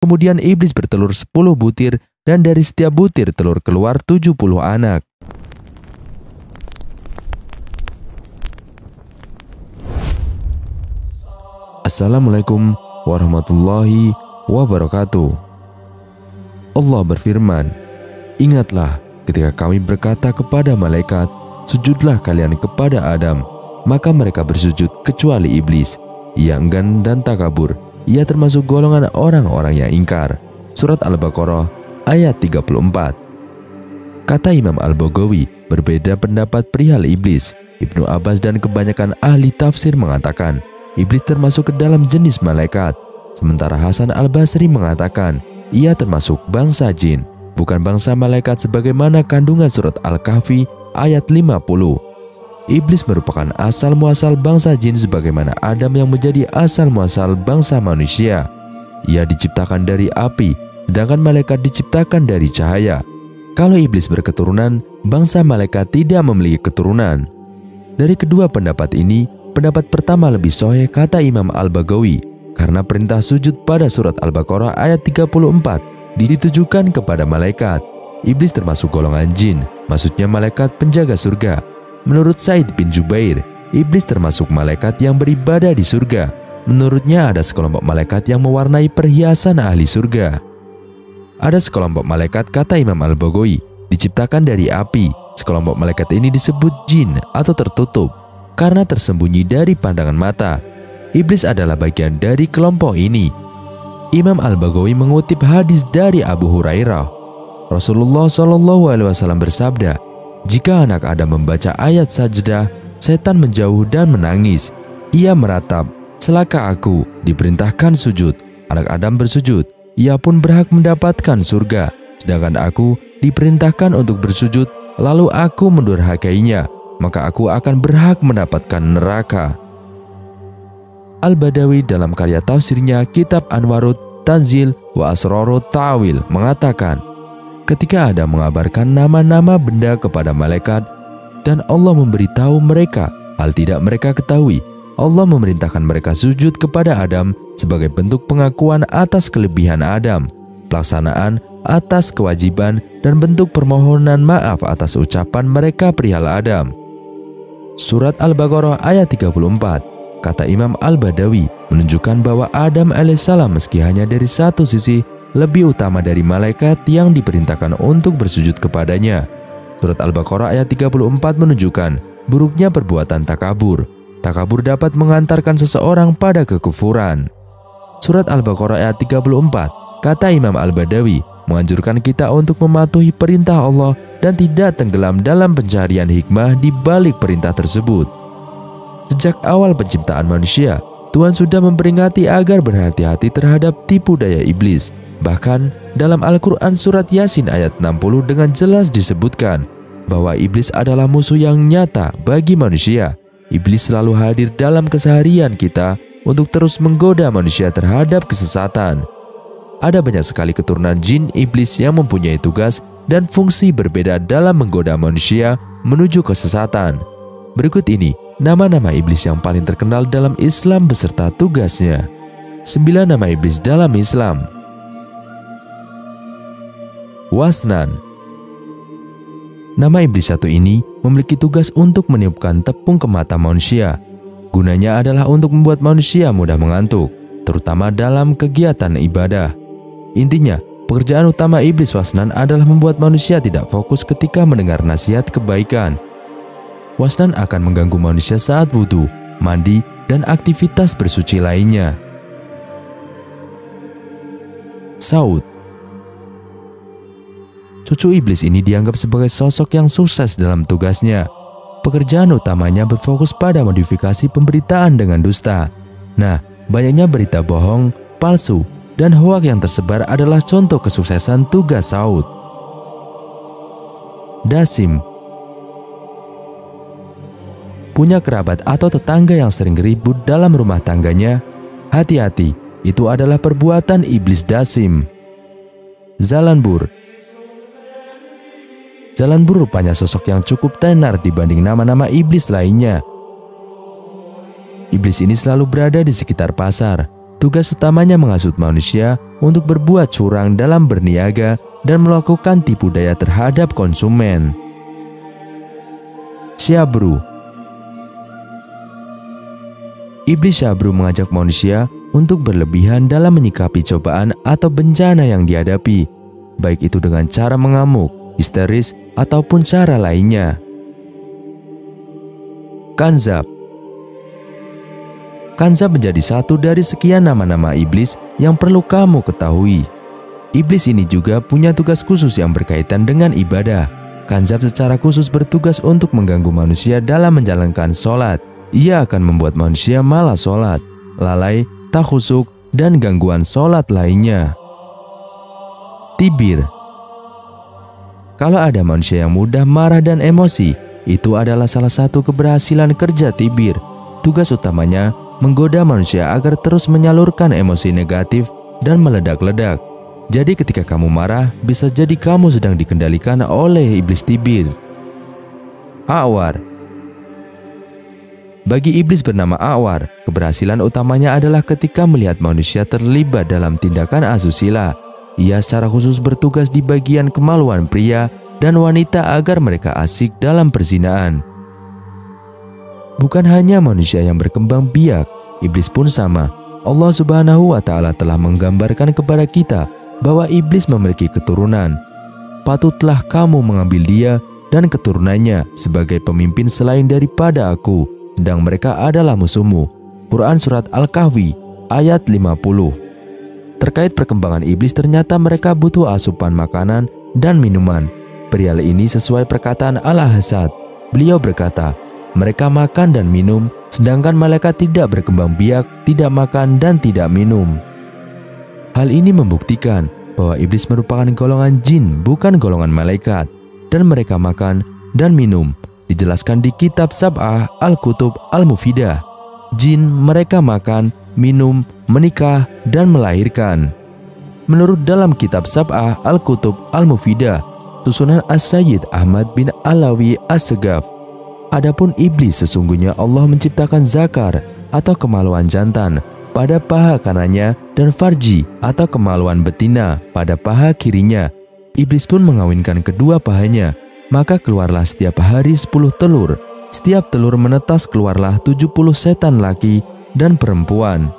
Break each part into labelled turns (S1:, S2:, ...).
S1: Kemudian iblis bertelur 10 butir dan dari setiap butir telur keluar 70 anak. Assalamualaikum warahmatullahi wabarakatuh. Allah berfirman, "Ingatlah ketika kami berkata kepada malaikat, sujudlah kalian kepada Adam, maka mereka bersujud kecuali iblis. Ia enggan dan takabur. Ia termasuk golongan orang-orang yang ingkar." Surat Al-Baqarah ayat 34. Kata Imam Al-Baghawi, berbeda pendapat perihal iblis. Ibnu Abbas dan kebanyakan ahli tafsir mengatakan iblis termasuk ke dalam jenis malaikat. Sementara Hasan Al-Basri mengatakan ia termasuk bangsa jin, bukan bangsa malaikat sebagaimana kandungan surat Al-Kahfi ayat 50. Iblis merupakan asal muasal bangsa jin sebagaimana Adam yang menjadi asal muasal bangsa manusia. Ia diciptakan dari api, sedangkan malaikat diciptakan dari cahaya. Kalau iblis berketurunan, bangsa malaikat tidak memiliki keturunan. Dari kedua pendapat ini, pendapat pertama lebih sahih kata Imam Al-Baghawi, karena perintah sujud pada surat Al-Baqarah ayat 34 ditujukan kepada malaikat. Iblis termasuk golongan jin, maksudnya malaikat penjaga surga. Menurut Said bin Jubair, iblis termasuk malaikat yang beribadah di surga. Menurutnya ada sekelompok malaikat yang mewarnai perhiasan ahli surga. Ada sekelompok malaikat, kata Imam Al-Baghawi, diciptakan dari api. Sekelompok malaikat ini disebut jin atau tertutup karena tersembunyi dari pandangan mata. Iblis adalah bagian dari kelompok ini. Imam Al-Baghawi mengutip hadis dari Abu Hurairah. Rasulullah SAW bersabda, "Jika anak Adam membaca ayat sajdah, setan menjauh dan menangis. Ia meratap, 'Celaka aku, diperintahkan sujud.' Anak Adam bersujud, ia pun berhak mendapatkan surga. Sedangkan aku diperintahkan untuk bersujud, lalu aku mendurhakainya, maka aku akan berhak mendapatkan neraka." Al-Badawi dalam karya tafsirnya Kitab Anwarut Tanzil wa Asrarut Ta'wil mengatakan, ketika Adam mengabarkan nama-nama benda kepada malaikat dan Allah memberitahu mereka hal tidak mereka ketahui, Allah memerintahkan mereka sujud kepada Adam sebagai bentuk pengakuan atas kelebihan Adam, pelaksanaan atas kewajiban, dan bentuk permohonan maaf atas ucapan mereka perihal Adam. Surat Al-Baqarah ayat 34, kata Imam Al-Badawi, menunjukkan bahwa Adam alaihissalam meski hanya dari satu sisi lebih utama dari malaikat yang diperintahkan untuk bersujud kepadanya. Surat Al-Baqarah ayat 34 menunjukkan buruknya perbuatan takabur. Takabur dapat mengantarkan seseorang pada kekufuran. Surat Al-Baqarah ayat 34, kata Imam Al-Badawi, menganjurkan kita untuk mematuhi perintah Allah dan tidak tenggelam dalam pencarian hikmah di balik perintah tersebut. Sejak awal penciptaan manusia, Tuhan sudah memperingati agar berhati-hati terhadap tipu daya iblis. Bahkan dalam Al-Quran surat Yasin ayat 60 dengan jelas disebutkan bahwa iblis adalah musuh yang nyata bagi manusia. Iblis selalu hadir dalam keseharian kita untuk terus menggoda manusia terhadap kesesatan. Ada banyak sekali keturunan jin iblis yang mempunyai tugas dan fungsi berbeda dalam menggoda manusia menuju kesesatan. Berikut ini nama-nama iblis yang paling terkenal dalam Islam beserta tugasnya. 9 nama iblis dalam Islam. Wasnan. Nama iblis satu ini memiliki tugas untuk meniupkan tepung ke mata manusia. Gunanya adalah untuk membuat manusia mudah mengantuk, terutama dalam kegiatan ibadah. Intinya, pekerjaan utama iblis Wasnan adalah membuat manusia tidak fokus ketika mendengar nasihat kebaikan. Wasnan akan mengganggu manusia saat wudhu, mandi, dan aktivitas bersuci lainnya. Saud. Cucu iblis ini dianggap sebagai sosok yang sukses dalam tugasnya. Pekerjaan utamanya berfokus pada modifikasi pemberitaan dengan dusta. Nah, banyaknya berita bohong, palsu, dan hoak yang tersebar adalah contoh kesuksesan tugas Saud. Dasim. Punya kerabat atau tetangga yang sering ribut dalam rumah tangganya? Hati-hati, itu adalah perbuatan iblis dasim. Zalanbur. Zalanbur rupanya sosok yang cukup tenar dibanding nama-nama iblis lainnya. Iblis ini selalu berada di sekitar pasar. Tugas utamanya menghasut manusia untuk berbuat curang dalam berniaga dan melakukan tipu daya terhadap konsumen. Syabru. Iblis syabru mengajak manusia untuk berlebihan dalam menyikapi cobaan atau bencana yang dihadapi, baik itu dengan cara mengamuk, histeris, ataupun cara lainnya. Kanzab. Kanzab menjadi satu dari sekian nama-nama iblis yang perlu kamu ketahui. Iblis ini juga punya tugas khusus yang berkaitan dengan ibadah. Kanzab secara khusus bertugas untuk mengganggu manusia dalam menjalankan sholat. Ia akan membuat manusia malas sholat, lalai, tak khusyuk, dan gangguan sholat lainnya. Tibir. Kalau ada manusia yang mudah marah dan emosi, itu adalah salah satu keberhasilan kerja tibir. Tugas utamanya menggoda manusia agar terus menyalurkan emosi negatif dan meledak-ledak. Jadi ketika kamu marah, bisa jadi kamu sedang dikendalikan oleh iblis tibir. A'war. Bagi iblis bernama A'war, keberhasilan utamanya adalah ketika melihat manusia terlibat dalam tindakan asusila. Ia secara khusus bertugas di bagian kemaluan pria dan wanita agar mereka asik dalam perzinaan. Bukan hanya manusia yang berkembang biak, iblis pun sama. Allah Subhanahu wa Ta'ala telah menggambarkan kepada kita bahwa iblis memiliki keturunan. Patutlah kamu mengambil dia dan keturunannya sebagai pemimpin selain daripada aku, sedang mereka adalah musuhmu. Quran Surat Al-Kahfi ayat 50. Terkait perkembangan iblis, ternyata mereka butuh asupan makanan dan minuman. Perihal ini sesuai perkataan Al-Ahzab. Beliau berkata, mereka makan dan minum, sedangkan malaikat tidak berkembang biak, tidak makan dan tidak minum. Hal ini membuktikan bahwa iblis merupakan golongan jin, bukan golongan malaikat, dan mereka makan dan minum. Dijelaskan di kitab Sab'ah Al-Kutub Al-Mufidah. Jin mereka makan, minum, menikah, dan melahirkan. Menurut dalam kitab Sab'ah Al-Kutub Al-Mufidah, susunan As-Sayyid Ahmad bin Alawi As-Segaf. Adapun iblis, sesungguhnya Allah menciptakan zakar atau kemaluan jantan pada paha kanannya dan farji atau kemaluan betina pada paha kirinya. Iblis pun mengawinkan kedua pahanya, maka keluarlah setiap hari 10 telur. Setiap telur menetas keluarlah 70 setan laki dan perempuan.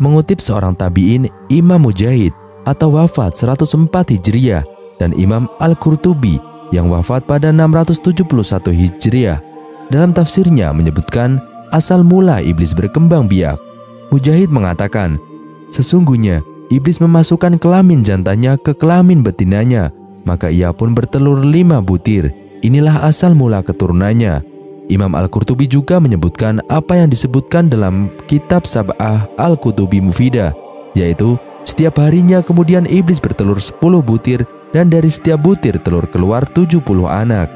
S1: Mengutip seorang tabi'in, Imam Mujahid atau wafat 104 Hijriah dan Imam Al-Qurtubi yang wafat pada 671 Hijriah, dalam tafsirnya menyebutkan asal mula iblis berkembang biak. Mujahid mengatakan, sesungguhnya iblis memasukkan kelamin jantannya ke kelamin betinanya, maka ia pun bertelur 5 butir. Inilah asal mula keturunannya. Imam Al-Qurtubi juga menyebutkan apa yang disebutkan dalam kitab Sab'ah Al-Kutubi Mufidah, yaitu setiap harinya kemudian iblis bertelur 10 butir dan dari setiap butir telur keluar 70 anak.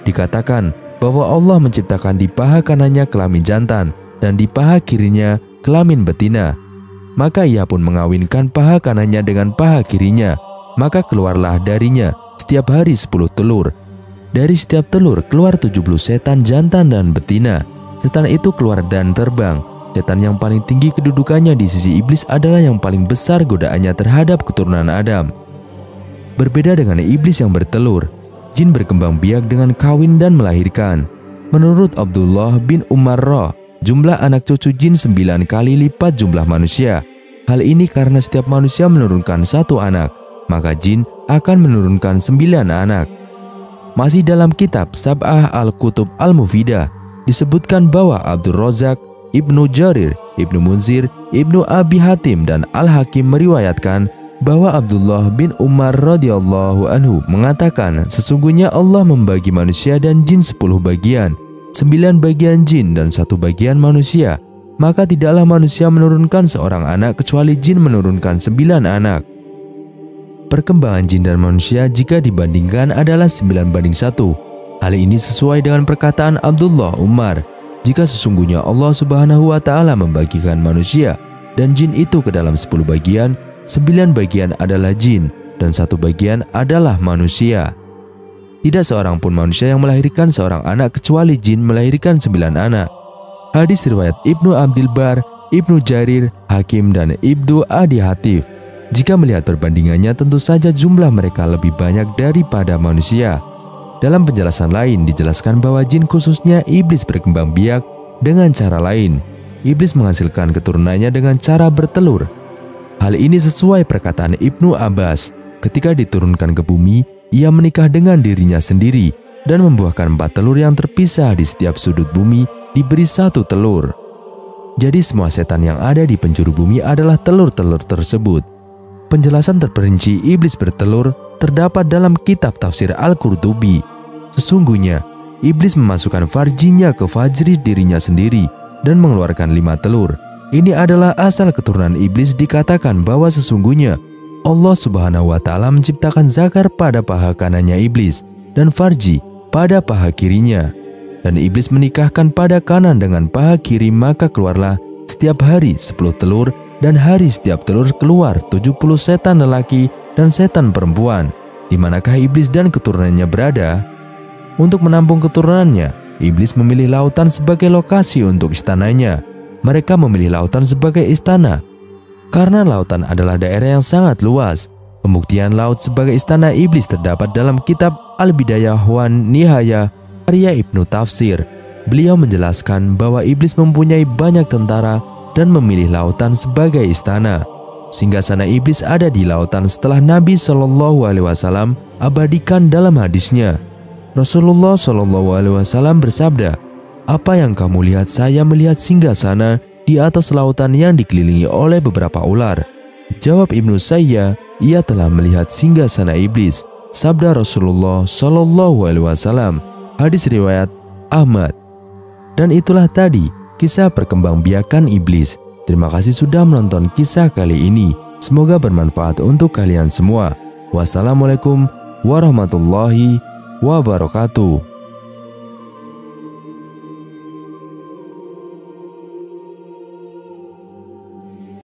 S1: Dikatakan bahwa Allah menciptakan di paha kanannya kelamin jantan dan di paha kirinya kelamin betina. Maka ia pun mengawinkan paha kanannya dengan paha kirinya, maka keluarlah darinya setiap hari 10 telur. Dari setiap telur keluar 70 setan jantan dan betina. Setan itu keluar dan terbang. Setan yang paling tinggi kedudukannya di sisi iblis adalah yang paling besar godaannya terhadap keturunan Adam. Berbeda dengan iblis yang bertelur, jin berkembang biak dengan kawin dan melahirkan. Menurut Abdullah bin Umar, jumlah anak cucu jin 9 kali lipat jumlah manusia. Hal ini karena setiap manusia menurunkan 1 anak, maka jin akan menurunkan 9 anak. Masih dalam kitab Sab'ah Al-Kutub Al-Mufidah disebutkan bahwa Abdul Razak, Ibnu Jarir, Ibnu Munzir, Ibnu Abi Hatim, dan Al-Hakim meriwayatkan bahwa Abdullah bin Umar radhiyallahu anhu mengatakan, sesungguhnya Allah membagi manusia dan jin 10 bagian, 9 bagian jin dan 1 bagian manusia. Maka tidaklah manusia menurunkan seorang anak kecuali jin menurunkan 9 anak. Perkembangan jin dan manusia jika dibandingkan adalah 9:1. Hal ini sesuai dengan perkataan Abdullah Umar, jika sesungguhnya Allah Subhanahu wa Ta'ala membagikan manusia dan jin itu ke dalam 10 bagian, 9 bagian adalah jin dan 1 bagian adalah manusia. Tidak seorang pun manusia yang melahirkan seorang anak kecuali jin melahirkan 9 anak. Hadis riwayat Ibnu Abdil Bar, Ibnu Jarir, Hakim, dan Ibnu Adi Hatif. Jika melihat perbandingannya, tentu saja jumlah mereka lebih banyak daripada manusia. Dalam penjelasan lain dijelaskan bahwa jin, khususnya iblis, berkembang biak dengan cara lain. Iblis menghasilkan keturunannya dengan cara bertelur. Hal ini sesuai perkataan Ibnu Abbas. Ketika diturunkan ke bumi, ia menikah dengan dirinya sendiri dan membuahkan 4 telur yang terpisah di setiap sudut bumi diberi 1 telur. Jadi semua setan yang ada di penjuru bumi adalah telur-telur tersebut. Penjelasan terperinci iblis bertelur terdapat dalam kitab tafsir Al-Qurtubi. Sesungguhnya, iblis memasukkan farjinya ke fajri dirinya sendiri dan mengeluarkan 5 telur. Ini adalah asal keturunan iblis. Dikatakan bahwa sesungguhnya Allah Subhanahu wa Ta'ala menciptakan zakar pada paha kanannya iblis dan farji pada paha kirinya. Dan iblis menikahkan pada kanan dengan paha kiri, maka keluarlah setiap hari 10 telur, dan hari setiap telur keluar 70 setan lelaki dan setan perempuan. Di manakah iblis dan keturunannya berada? Untuk menampung keturunannya, iblis memilih lautan sebagai lokasi untuk istananya. Mereka memilih lautan sebagai istana karena lautan adalah daerah yang sangat luas. Pembuktian laut sebagai istana iblis terdapat dalam kitab Al-Bidayah wan Nihayah karya Ibnu Tafsir. Beliau menjelaskan bahwa iblis mempunyai banyak tentara dan memilih lautan sebagai istana. Singgasana iblis ada di lautan setelah Nabi Shallallahu Alaihi Wasallam abadikan dalam hadisnya. Rasulullah Shallallahu Alaihi Wasallam bersabda, "Apa yang kamu lihat? Saya melihat singgasana di atas lautan yang dikelilingi oleh beberapa ular." Jawab Ibnu Sayyah, "Ia telah melihat singgasana iblis." Sabda Rasulullah Shallallahu Alaihi Wasallam. Hadis riwayat Ahmad. Dan itulah tadi kisah perkembangbiakan iblis. Terima kasih sudah menonton kisah kali ini. Semoga bermanfaat untuk kalian semua. Wassalamualaikum warahmatullahi wabarakatuh.